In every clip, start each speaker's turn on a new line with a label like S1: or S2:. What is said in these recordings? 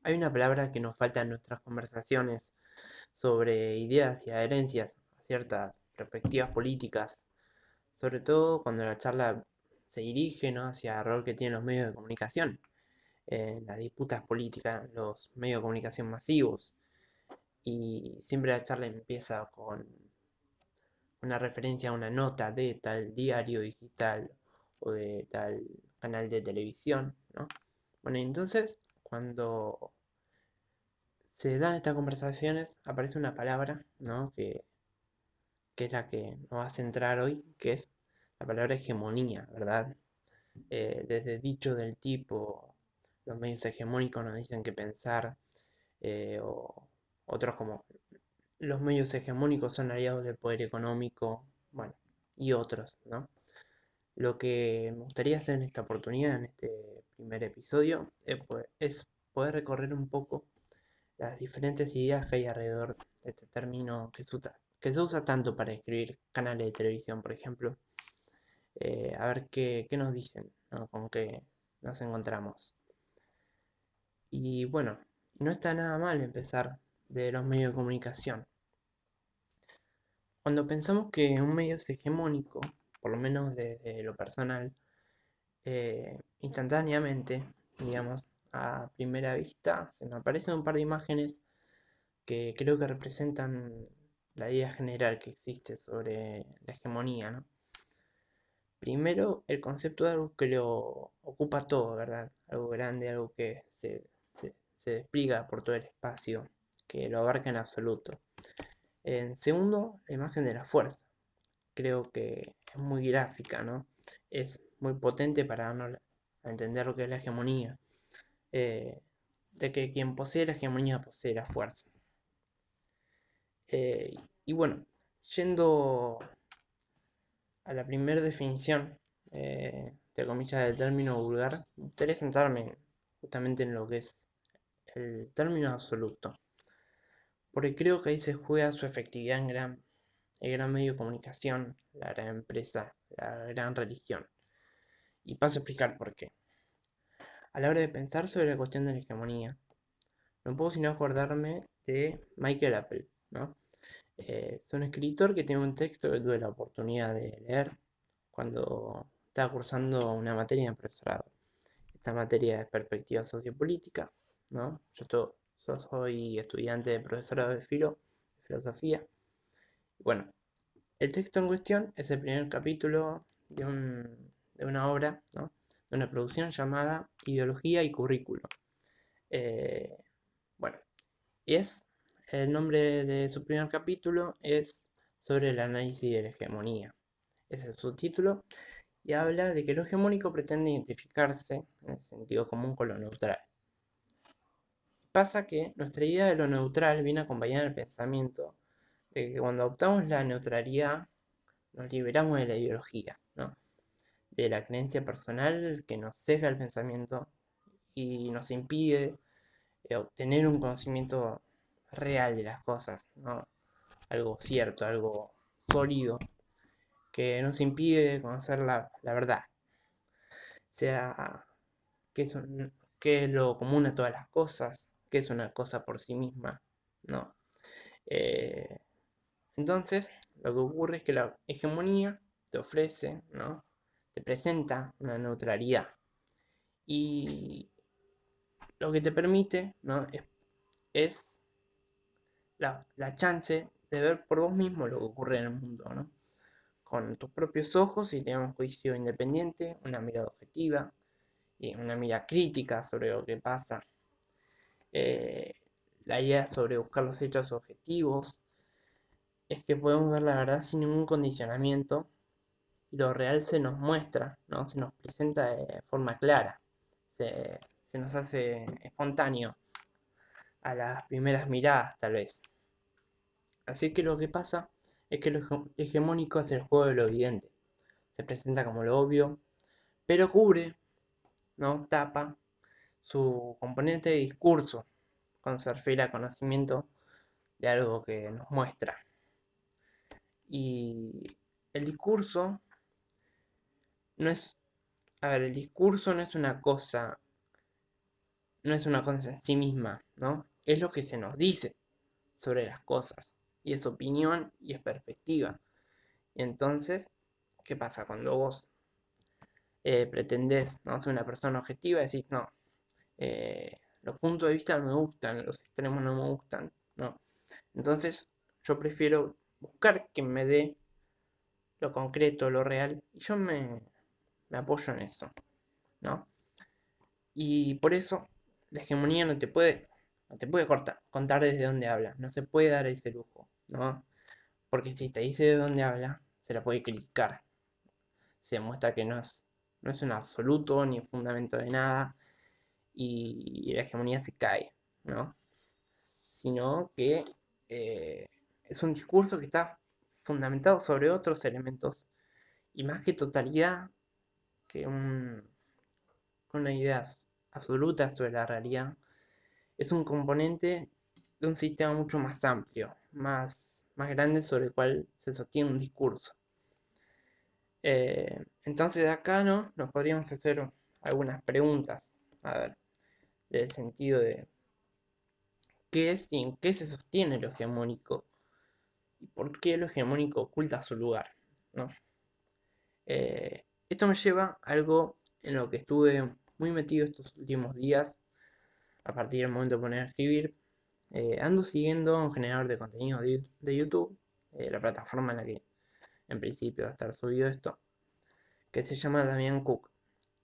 S1: Hay una palabra que nos falta en nuestras conversaciones sobre ideas y adherencias a ciertas perspectivas políticas, sobre todo cuando la charla se dirige, ¿no?, hacia el rol que tienen los medios de comunicación en las disputas políticas, los medios de comunicación masivos. Y siempre la charla empieza con una referencia a una nota de tal diario digital o de tal canal de televisión, ¿no? Bueno, entonces, cuando se dan estas conversaciones, aparece una palabra, ¿no?, que es la que nos va a centrar hoy, que es la palabra hegemonía, ¿verdad? Desde dicho del tipo, los medios hegemónicos nos dicen qué pensar, o otros como los medios hegemónicos son aliados del poder económico, bueno, y otros, ¿no? Lo que me gustaría hacer en esta oportunidad, en este primer episodio, es poder recorrer un poco las diferentes ideas que hay alrededor de este término que se usa tanto para escribir canales de televisión, por ejemplo. A ver qué nos dicen, ¿no?, con qué nos encontramos. Y bueno, no está nada mal empezar de los medios de comunicación. Cuando pensamos que un medio es hegemónico, por lo menos desde lo personal, instantáneamente, digamos, a primera vista, se me aparecen un par de imágenes que creo que representan la idea general que existe sobre la hegemonía, ¿no? Primero, el concepto de algo que lo ocupa todo, ¿verdad? Algo grande, algo que se despliega por todo el espacio, que lo abarca en absoluto. En segundo, la imagen de la fuerza. Creo que es muy gráfica, ¿no? Es muy potente para darnos a entender lo que es la hegemonía. eh, de que quien posee la hegemonía posee la fuerza. Y bueno, yendo a la primera definición, entre comillas, del término vulgar, me gustaría centrarme justamente en lo que es el término absoluto, porque creo que ahí se juega su efectividad el gran medio de comunicación, la gran empresa, la gran religión. Y paso a explicar por qué. A la hora de pensar sobre la cuestión de la hegemonía, no puedo sino acordarme de Michael Apple, ¿no? Es un escritor que tiene un texto que tuve la oportunidad de leer cuando estaba cursando una materia en profesorado. Esta materia es perspectiva sociopolítica, ¿no? Yo soy estudiante de profesorado de filosofía. Bueno, el texto en cuestión es el primer capítulo de una obra, ¿no?, de una producción llamada Ideología y Currículo. Eh, bueno, es el nombre de su primer capítulo es sobre el análisis de la hegemonía. Ese es su título y habla de que lo hegemónico pretende identificarse en el sentido común con lo neutral. Pasa que nuestra idea de lo neutral viene acompañada del pensamiento de que cuando adoptamos la neutralidad nos liberamos de la ideología, ¿no?, de la creencia personal que nos ceja el pensamiento y nos impide obtener un conocimiento real de las cosas, ¿no?, algo cierto, algo sólido, que nos impide conocer la verdad, sea qué es, qué es lo común a todas las cosas, qué es una cosa por sí misma, ¿no? Eh, entonces, lo que ocurre es que la hegemonía te ofrece, ¿no?, te presenta una neutralidad y lo que te permite, ¿no?, es la chance de ver por vos mismo lo que ocurre en el mundo, ¿no?, con tus propios ojos y tener un juicio independiente, una mirada objetiva y una mirada crítica sobre lo que pasa. Eh, la idea sobre buscar los hechos objetivos es que podemos ver la verdad sin ningún condicionamiento y lo real se nos muestra, ¿no?, se nos presenta de forma clara, se nos hace espontáneo a las primeras miradas tal vez. Así que lo que pasa es que lo hegemónico es el juego de lo evidente, se presenta como lo obvio, pero cubre, ¿no?, tapa su componente de discurso con se refiere a conocimiento de algo que nos muestra. Y el discurso no es, a ver, el discurso no es una cosa no es una cosa en sí misma, ¿no? Es lo que se nos dice sobre las cosas. Y es opinión y es perspectiva. Y entonces, ¿qué pasa? Cuando vos pretendés, ¿no?, ser una persona objetiva, decís, no, los puntos de vista no me gustan, los extremos no me gustan, ¿no? Entonces, yo prefiero buscar que me dé lo concreto, lo real, y yo me apoyo en eso, ¿no? Y por eso la hegemonía no te puede contar desde dónde habla, no se puede dar ese lujo, ¿no? Porque si te dice de dónde habla, se la puede criticar. Se demuestra que no es un absoluto ni un fundamento de nada y la hegemonía se cae, ¿no? Sino que eh, es un discurso que está fundamentado sobre otros elementos y más que totalidad, que una idea absoluta sobre la realidad, es un componente de un sistema mucho más amplio, más grande sobre el cual se sostiene un discurso. Entonces de acá, ¿no?, nos podríamos hacer algunas preguntas, a ver, del sentido de qué es y en qué se sostiene lo hegemónico y por qué lo hegemónico oculta su lugar, ¿no? Esto me lleva a algo en lo que estuve muy metido estos últimos días, a partir del momento de poner a escribir. Ando siguiendo a un generador de contenido de YouTube, la plataforma en la que en principio va a estar subido esto, que se llama Damián Cook.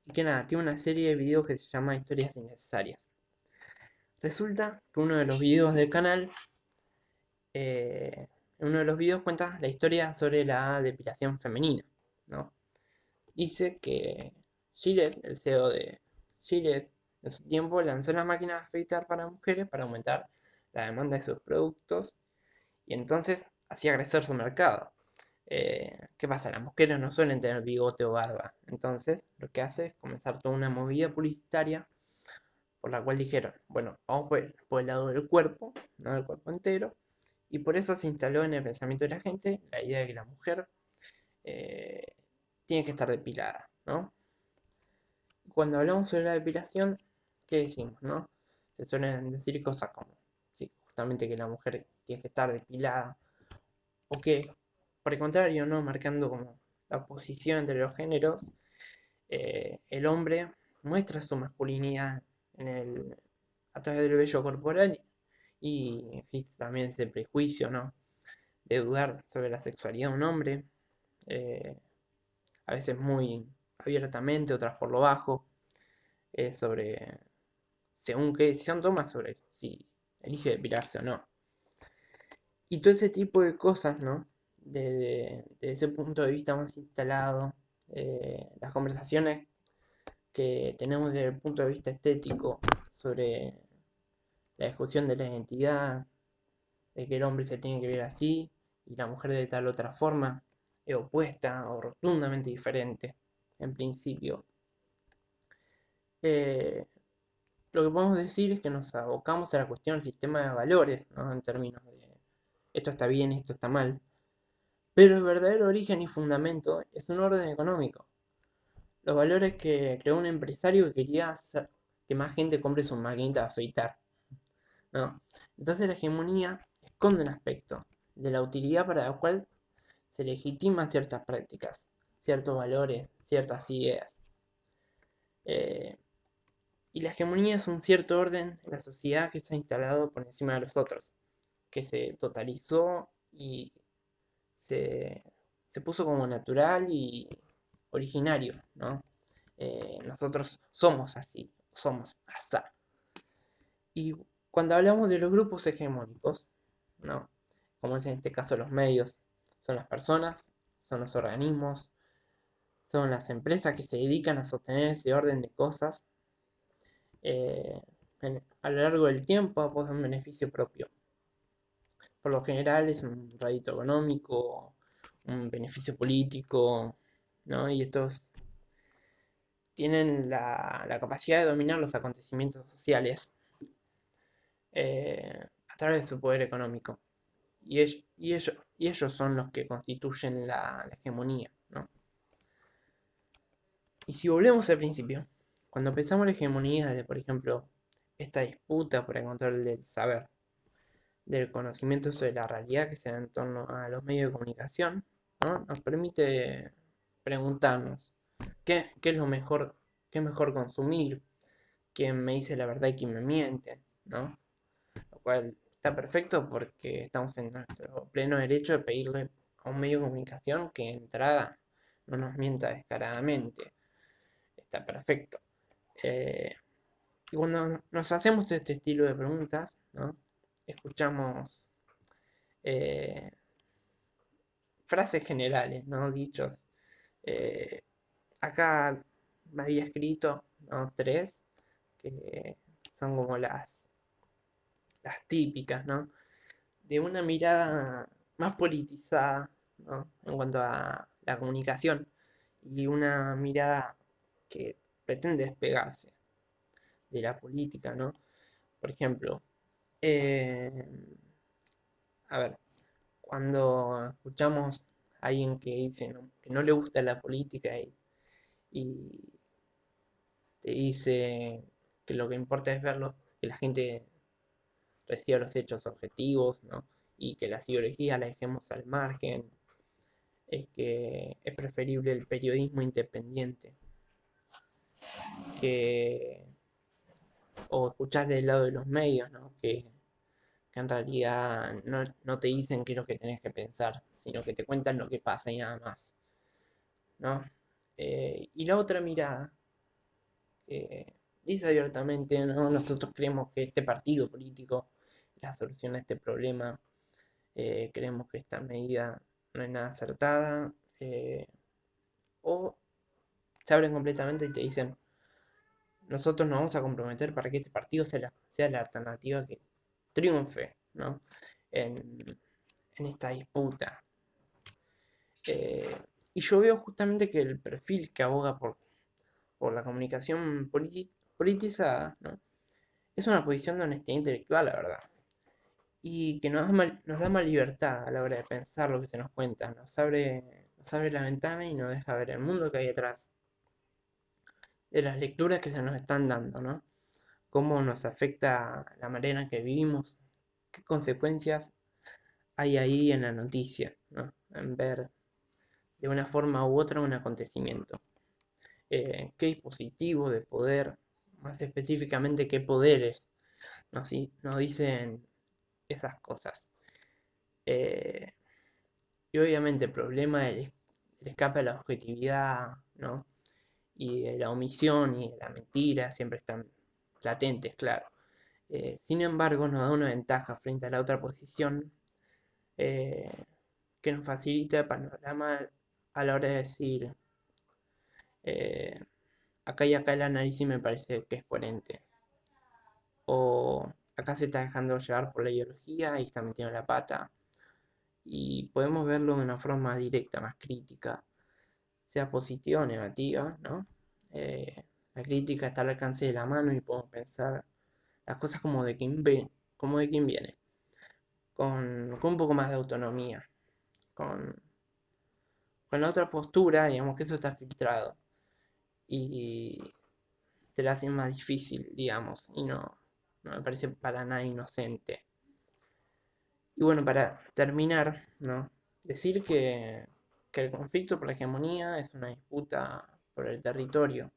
S1: Y que nada, tiene una serie de videos que se llama Historias Innecesarias. Resulta que uno de los videos del canal, en uno de los videos cuenta la historia sobre la depilación femenina, ¿no? Dice que Gillette, el CEO de Gillette, en su tiempo lanzó la máquina de afeitar para mujeres para aumentar la demanda de sus productos y entonces hacía crecer su mercado. ¿Qué pasa? Las mujeres no suelen tener bigote o barba, entonces lo que hace es comenzar toda una movida publicitaria por la cual dijeron, bueno, vamos por el lado del cuerpo, no del cuerpo entero, y por eso se instaló en el pensamiento de la gente la idea de que la mujer eh, tiene que estar depilada, ¿no? Cuando hablamos sobre la depilación, ¿qué decimos, no? Se suelen decir cosas como, sí, justamente que la mujer tiene que estar depilada, o que, por el contrario, ¿no?, marcando como la posición entre los géneros, el hombre muestra su masculinidad a través del vello corporal y existe también ese prejuicio, ¿no?, de dudar sobre la sexualidad de un hombre, eh, a veces muy abiertamente, otras por lo bajo, sobre según qué decisión toma sobre si elige depilarse o no. Y todo ese tipo de cosas, ¿no? Desde ese punto de vista más instalado, las conversaciones que tenemos desde el punto de vista estético sobre la discusión de la identidad, de que el hombre se tiene que ver así y la mujer de tal otra forma, es opuesta o rotundamente diferente, en principio. Eh, lo que podemos decir es que nos abocamos a la cuestión del sistema de valores, ¿no?, en términos de esto está bien, esto está mal. Pero el verdadero origen y fundamento es un orden económico. Los valores que creó un empresario que quería hacer que más gente compre su maquinita de afeitar, ¿no? Entonces la hegemonía esconde un aspecto de la utilidad para la cual se legitiman ciertas prácticas, ciertos valores, ciertas ideas. Eh, y la hegemonía es un cierto orden en la sociedad que se ha instalado por encima de los otros, que se totalizó y se, se puso como natural y originario, ¿no? Nosotros somos así, somos asá. Y cuando hablamos de los grupos hegemónicos, ¿no?, como es en este caso los medios, son las personas, son los organismos, son las empresas que se dedican a sostener ese orden de cosas, eh, a lo largo del tiempo a un beneficio propio. Por lo general es un rédito económico, un beneficio político, ¿no? Y estos tienen la capacidad de dominar los acontecimientos sociales a través de su poder económico. Y ellos son los que constituyen la hegemonía, ¿no? Y si volvemos al principio, cuando pensamos la hegemonía desde, por ejemplo, esta disputa por el control del saber, del conocimiento sobre la realidad que se da en torno a los medios de comunicación, ¿no? Nos permite preguntarnos qué es lo mejor, qué es mejor consumir, quién me dice la verdad y quién me miente, ¿no? Lo cual está perfecto porque estamos en nuestro pleno derecho de pedirle a un medio de comunicación que de entrada no nos mienta descaradamente. Está perfecto. Eh, y cuando nos hacemos este estilo de preguntas, ¿no? Escuchamos eh, frases generales, ¿no? Dichos. Eh, acá me había escrito, ¿no? Tres, que son como las típicas, ¿no? De una mirada más politizada, ¿no? En cuanto a la comunicación y una mirada que pretende despegarse de la política, ¿no? Por ejemplo, eh, a ver, cuando escuchamos a alguien que dice, ¿no?, que no le gusta la política y te dice que lo que importa es verlo, que la gente reciba los hechos objetivos, ¿no? Y que la ideología la dejemos al margen, es que es preferible el periodismo independiente, que, o escuchás del lado de los medios, ¿no? Que en realidad no te dicen qué es lo que tenés que pensar, sino que te cuentan lo que pasa y nada más, ¿no? Y la otra mirada, que dice abiertamente, ¿no? Nosotros creemos que este partido político es la solución a este problema, creemos que esta medida no es nada acertada, o se abren completamente y te dicen, nosotros nos vamos a comprometer para que este partido sea la alternativa que triunfe, ¿no? en esta disputa. Y yo veo justamente que el perfil que aboga por la comunicación politizada, ¿no?, es una posición de honestidad intelectual, la verdad. Y que nos da más libertad a la hora de pensar lo que se nos cuenta. Nos abre la ventana y nos deja ver el mundo que hay detrás de las lecturas que se nos están dando, ¿no? Cómo nos afecta la manera en que vivimos, qué consecuencias hay ahí en la noticia, ¿no? En ver de una forma u otra un acontecimiento. Qué dispositivo de poder, más específicamente qué poderes nos dicen esas cosas. Eh, y obviamente el problema del escape a la objetividad, ¿no?, y de la omisión y de la mentira siempre están latentes, claro. Sin embargo, nos da una ventaja frente a la otra posición, eh, que nos facilita el panorama a la hora de decir, eh, acá y acá el análisis me parece que es coherente. O acá se está dejando llevar por la ideología y está metiendo la pata. Y podemos verlo de una forma directa, más crítica, sea positiva o negativa, ¿no? La crítica está al alcance de la mano y podemos pensar las cosas como de quién viene, con un poco más de autonomía, con, con la otra postura, digamos que eso está filtrado y te la hace más difícil, digamos, y no me parece para nada inocente. Y bueno, para terminar, ¿no?, decir que el conflicto por la hegemonía es una disputa por el territorio,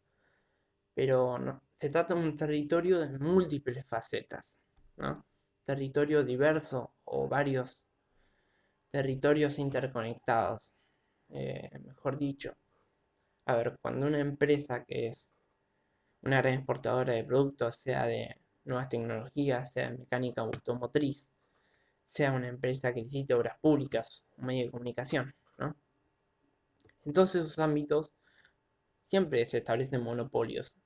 S1: pero no, se trata de un territorio de múltiples facetas, ¿no? Territorio diverso o varios territorios interconectados, mejor dicho. A ver, cuando una empresa que es una gran exportadora de productos, sea de nuevas tecnologías, sea de mecánica automotriz, sea una empresa que licite obras públicas, un medio de comunicación, ¿no? En todos esos ámbitos siempre se establecen monopolios.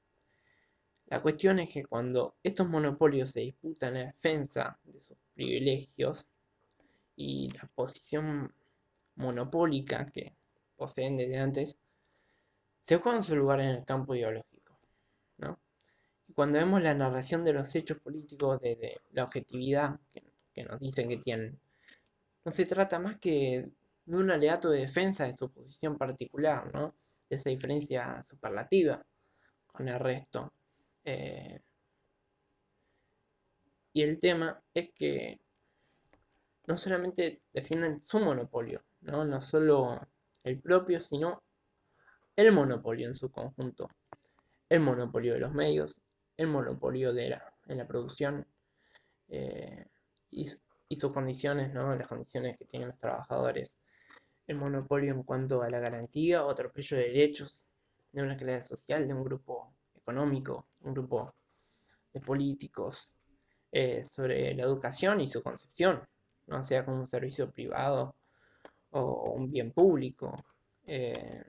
S1: La cuestión es que cuando estos monopolios se disputan en defensa de sus privilegios y la posición monopólica que poseen desde antes, se juegan su lugar en el campo ideológico, ¿no? Y cuando vemos la narración de los hechos políticos desde la objetividad que nos dicen que tienen, no se trata más que de un alegato de defensa de su posición particular, ¿no?, de esa diferencia superlativa con el resto. Eh, Y el tema es que no solamente defienden su monopolio, ¿no? No solo el propio, sino el monopolio en su conjunto. El monopolio de los medios, el monopolio en la producción, eh, y, y sus condiciones, ¿no? Las condiciones que tienen los trabajadores. El monopolio en cuanto a la garantía o atropello de derechos de una clase social, de un grupo económico, un grupo de políticos, sobre la educación y su concepción, no sea como un servicio privado o un bien público. Eh,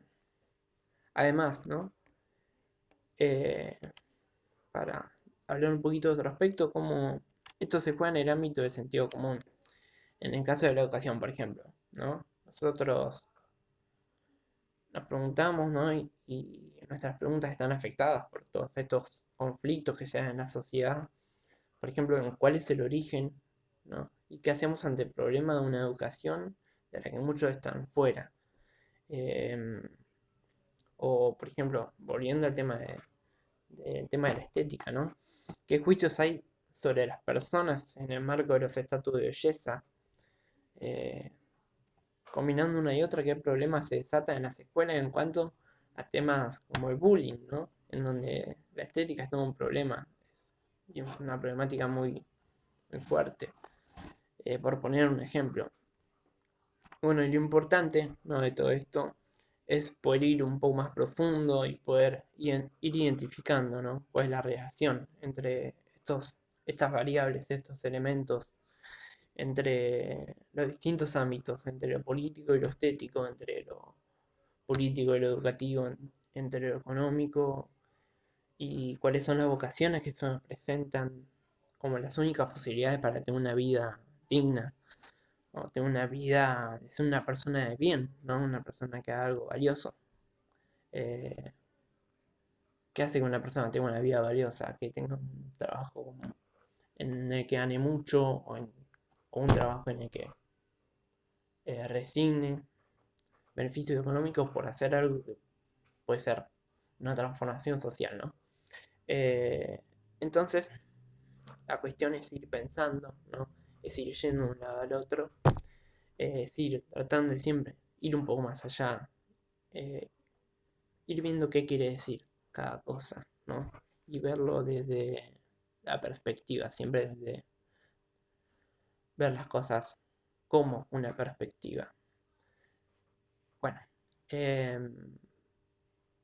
S1: Además, ¿no? Eh, para hablar un poquito de otro aspecto, cómo esto se juega en el ámbito del sentido común. En el caso de la educación, por ejemplo, ¿no? Nosotros nos preguntamos, ¿no? Y nuestras preguntas están afectadas por todos estos conflictos que se dan en la sociedad. Por ejemplo, en cuál es el origen, ¿no? Y qué hacemos ante el problema de una educación de la que muchos están fuera. Em, o, por ejemplo, volviendo al del tema de la estética, ¿no? ¿Qué juicios hay sobre las personas en el marco de los estatutos de belleza? Eh, Combinando una y otra, ¿qué problemas se desatan en las escuelas en cuanto a temas como el bullying, ¿no? En donde la estética es todo un problema, y es una problemática muy fuerte, por poner un ejemplo. Bueno, y lo importante, ¿no? De todo esto es poder ir un poco más profundo y poder ir identificando, ¿no? Pues la relación entre estas variables, estos elementos, entre los distintos ámbitos, entre lo político y lo estético, entre lo político y lo educativo, entre lo económico, y cuáles son las vocaciones que se nos presentan como las únicas posibilidades para tener una vida digna, o tener una vida, de ser una persona de bien, ¿no? Una persona que haga algo valioso. Eh, ¿Qué hace que una persona tenga una vida valiosa? Que tenga un trabajo en el que gane mucho, o un trabajo en el que resigne beneficios económicos por hacer algo que puede ser una transformación social, ¿no? Eh, entonces, la cuestión es ir pensando, ¿no? Es ir yendo de un lado al otro, es ir tratando de siempre ir un poco más allá, eh, ir viendo qué quiere decir cada cosa, ¿no? Y verlo desde la perspectiva, siempre desde ver las cosas como una perspectiva. Bueno, em,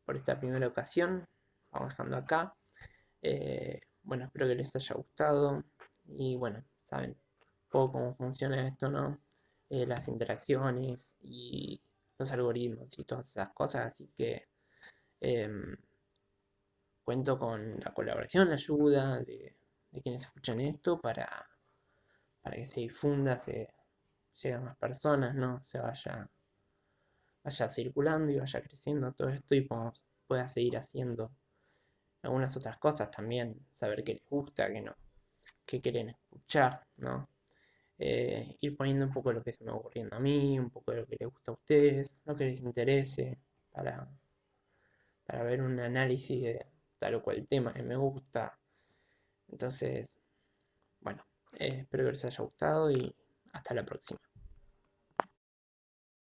S1: por esta primera ocasión, vamos dejando acá. Bueno, espero que les haya gustado. Y bueno, saben un poco cómo funciona esto, ¿no? Las interacciones y los algoritmos y todas esas cosas. Así que em, cuento con la colaboración, la ayuda de quienes escuchan esto para que se difunda, se llegue a más personas, ¿no? Vaya circulando y vaya creciendo todo esto, y pueda seguir haciendo algunas otras cosas también, saber qué les gusta, qué no, qué quieren escuchar, ¿no? Ir poniendo un poco de lo que se me va ocurriendo a mí, un poco de lo que les gusta a ustedes, lo que les interese, para, para ver un análisis de tal o cual tema que me gusta. Entonces, bueno, espero que les haya gustado y hasta la próxima.